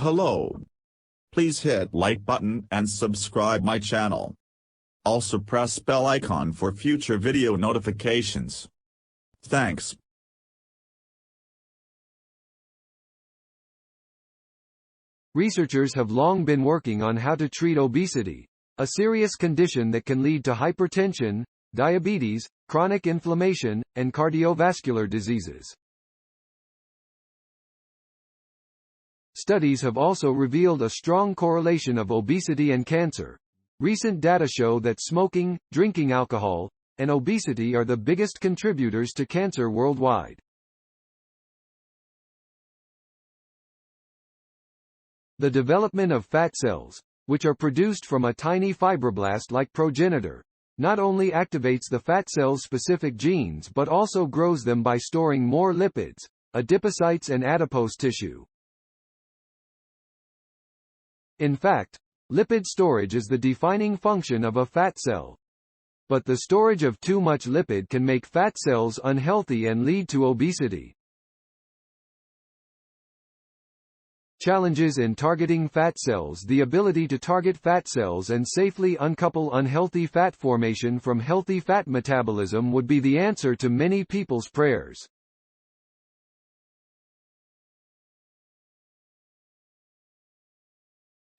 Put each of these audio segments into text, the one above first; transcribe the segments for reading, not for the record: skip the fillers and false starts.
Hello. Please hit like button and subscribe my channel. Also press bell icon for future video notifications. Thanks. Researchers have long been working on how to treat obesity, a serious condition that can lead to hypertension, diabetes, chronic inflammation, and cardiovascular diseases. Studies have also revealed a strong correlation of obesity and cancer. Recent data show that smoking, drinking alcohol, and obesity are the biggest contributors to cancer worldwide. The development of fat cells, which are produced from a tiny fibroblast-like progenitor, not only activates the fat cell's specific genes but also grows them by storing more lipids, adipocytes and adipose tissue. In fact, lipid storage is the defining function of a fat cell. But the storage of too much lipid can make fat cells unhealthy and lead to obesity. Challenges in targeting fat cells. The ability to target fat cells and safely uncouple unhealthy fat formation from healthy fat metabolism would be the answer to many people's prayers.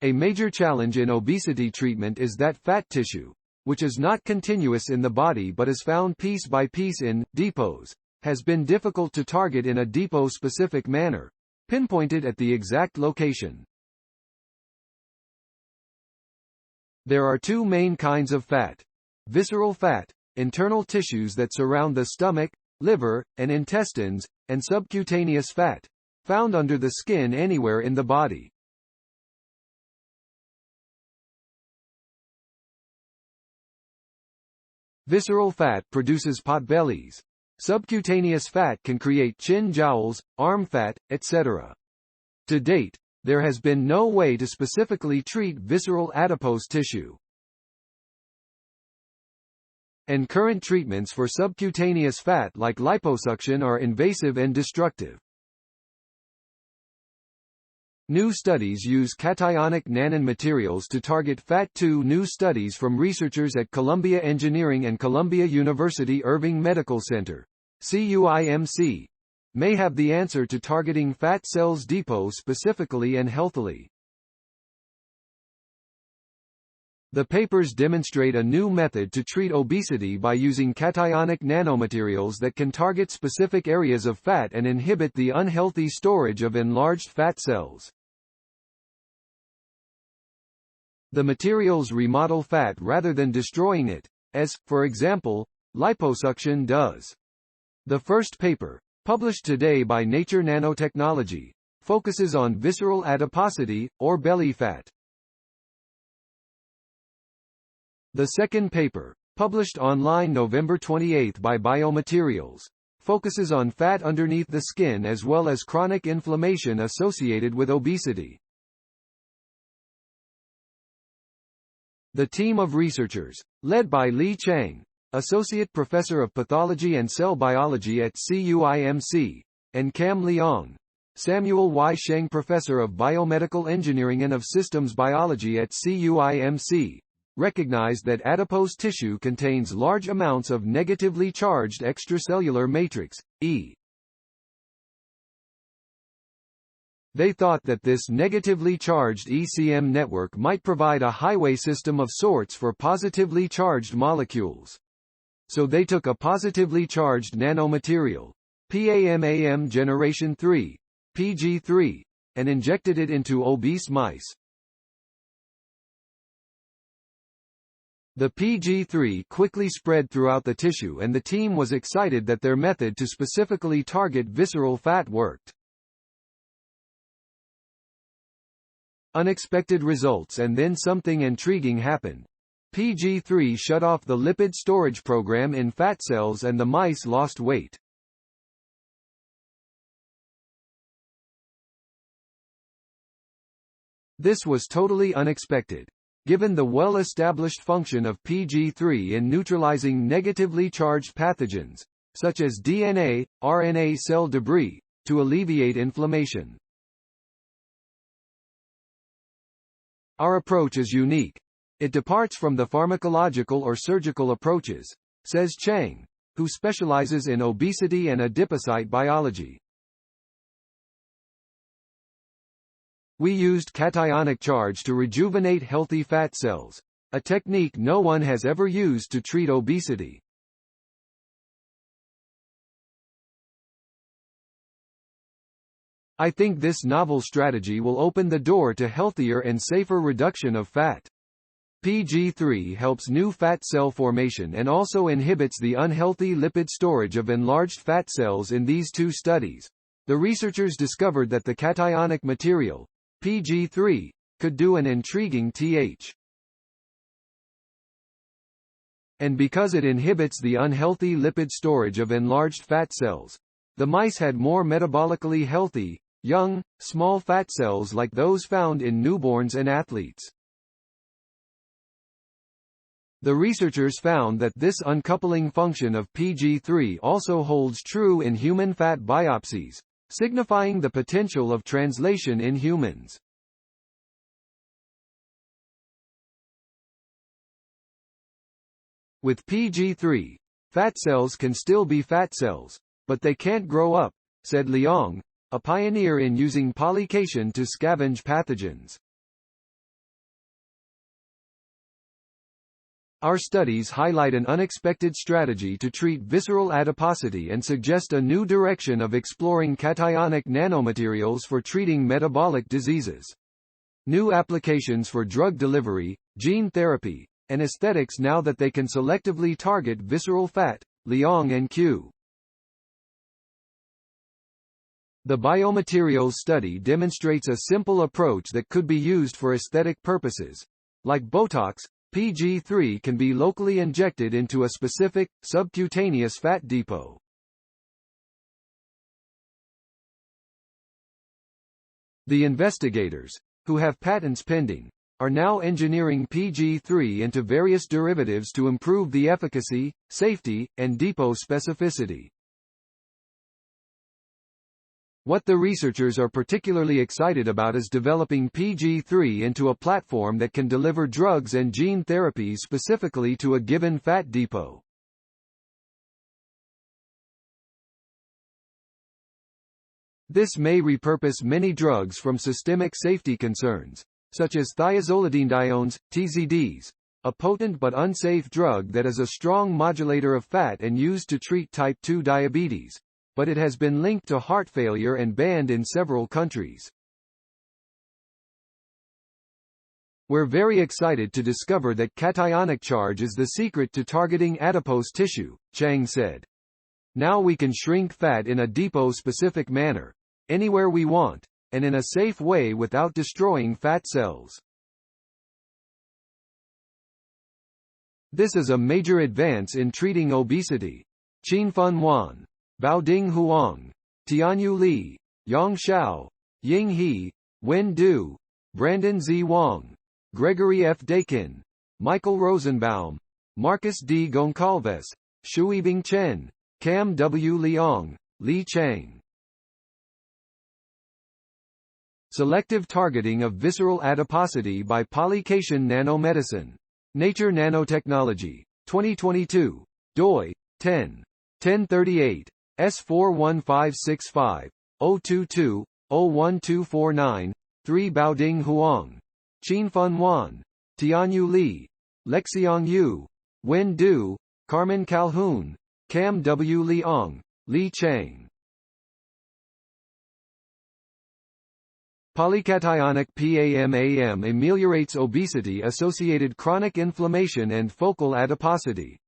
A major challenge in obesity treatment is that fat tissue, which is not continuous in the body but is found piece by piece in adipose, has been difficult to target in a depot-specific manner, pinpointed at the exact location. There are two main kinds of fat: visceral fat, internal tissues that surround the stomach, liver, and intestines, and subcutaneous fat, found under the skin anywhere in the body. Visceral fat produces potbellies. Subcutaneous fat can create chin jowls, arm fat, etc. To date, there has been no way to specifically treat visceral adipose tissue. And current treatments for subcutaneous fat like liposuction are invasive and destructive. New studies use cationic nanomaterials to target fat. Two new studies from researchers at Columbia Engineering and Columbia University Irving Medical Center, CUIMC, may have the answer to targeting fat cells adipose specifically and healthily. The papers demonstrate a new method to treat obesity by using cationic nanomaterials that can target specific areas of fat and inhibit the unhealthy storage of enlarged fat cells. The materials remodel fat rather than destroying it, as, for example, liposuction does. The first paper, published today by Nature Nanotechnology, focuses on visceral adiposity, or belly fat. The second paper, published online November 28 by Biomaterials, focuses on fat underneath the skin as well as chronic inflammation associated with obesity. The team of researchers, led by Li Chang, Associate Professor of Pathology and Cell Biology at CUIMC, and Cam Leong, Samuel Y. Sheng Professor of Biomedical Engineering and of Systems Biology at CUIMC, recognized that adipose tissue contains large amounts of negatively charged extracellular matrix, E. They thought that this negatively charged ECM network might provide a highway system of sorts for positively charged molecules. So they took a positively charged nanomaterial, PAMAM generation 3, PG3, and injected it into obese mice. The PG3 quickly spread throughout the tissue and the team was excited that their method to specifically target visceral fat worked. Unexpected results, and then something intriguing happened. PG3 shut off the lipid storage program in fat cells and the mice lost weight. This was totally unexpected, given the well-established function of PG3 in neutralizing negatively charged pathogens, such as DNA, RNA cell debris, to alleviate inflammation. Our approach is unique. It departs from the pharmacological or surgical approaches, says Chang, who specializes in obesity and adipocyte biology. We used cationic charge to rejuvenate healthy fat cells, a technique no one has ever used to treat obesity. I think this novel strategy will open the door to healthier and safer reduction of fat. PG3 helps new fat cell formation and also inhibits the unhealthy lipid storage of enlarged fat cells. In these two studies, the researchers discovered that the cationic material, PG3, could do an intriguing th. And because it inhibits the unhealthy lipid storage of enlarged fat cells, the mice had more metabolically healthy, young, small fat cells like those found in newborns and athletes. The researchers found that this uncoupling function of PG3 also holds true in human fat biopsies, signifying the potential of translation in humans. With PG3, fat cells can still be fat cells, but they can't grow up, said Liang, a pioneer in using polycation to scavenge pathogens. Our studies highlight an unexpected strategy to treat visceral adiposity and suggest a new direction of exploring cationic nanomaterials for treating metabolic diseases. New applications for drug delivery, gene therapy, and aesthetics now that they can selectively target visceral fat, Liang and Q. The biomaterials study demonstrates a simple approach that could be used for aesthetic purposes. Like Botox, PG3 can be locally injected into a specific, subcutaneous fat depot. The investigators, who have patents pending, are now engineering PG3 into various derivatives to improve the efficacy, safety, and depot specificity. What the researchers are particularly excited about is developing PG3 into a platform that can deliver drugs and gene therapies specifically to a given fat depot. This may repurpose many drugs from systemic safety concerns, such as thiazolidinediones, TZDs, a potent but unsafe drug that is a strong modulator of fat and used to treat type 2 diabetes, but it has been linked to heart failure and banned in several countries. We're very excited to discover that cationic charge is the secret to targeting adipose tissue, Chang said. Now we can shrink fat in a depot-specific manner, anywhere we want, and in a safe way without destroying fat cells. This is a major advance in treating obesity. Qinfen Wan, Baoding Huang, Tianyu Li, Yang Xiao, Ying He, Wen Du, Brandon Z. Wang, Gregory F. Dakin, Michael Rosenbaum, Marcus D. Goncalves, Shuibing Chen, Cam W. Liang, Li Chang. Selective targeting of visceral adiposity by polycation nanomedicine. Nature Nanotechnology. 2022. doi. 10.1038. S41565. 022. 01249. 3 Baoding Huang. Qinfen Wan. Tianyu Li. Lexiang Yu. Wen Du. Carmen Calhoun. Cam W. Liang. Li Chang. Polycationic PAMAM ameliorates obesity-associated chronic inflammation and focal adiposity.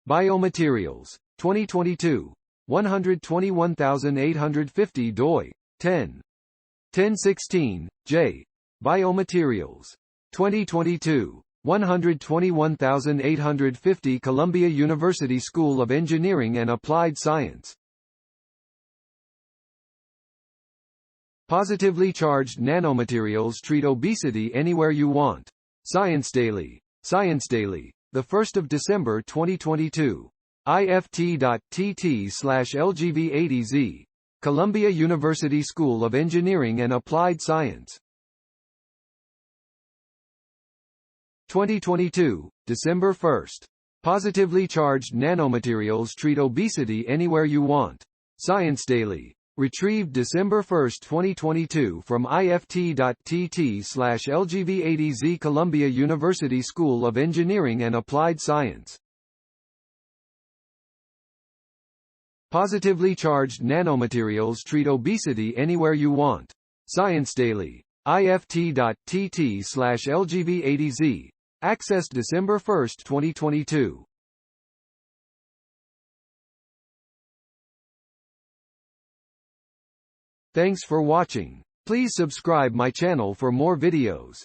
Biomaterials. 2022. 121850 doi. 10.1016. J. Biomaterials. 2022. 121850 Columbia University School of Engineering and Applied Science. Positively charged nanomaterials treat obesity anywhere you want. Science Daily. Science Daily. 1 December 2022. ift.tt/lgv80z. Columbia University School of Engineering and Applied Science. 2022, December 1. Positively charged nanomaterials treat obesity anywhere you want. Science Daily. Retrieved December 1, 2022 from ift.tt/LGV80Z Columbia University School of Engineering and Applied Science. Positively charged nanomaterials treat obesity anywhere you want. Science Daily. ift.tt/LGV80Z. Accessed December 1, 2022. Thanks for watching. Please subscribe my channel for more videos.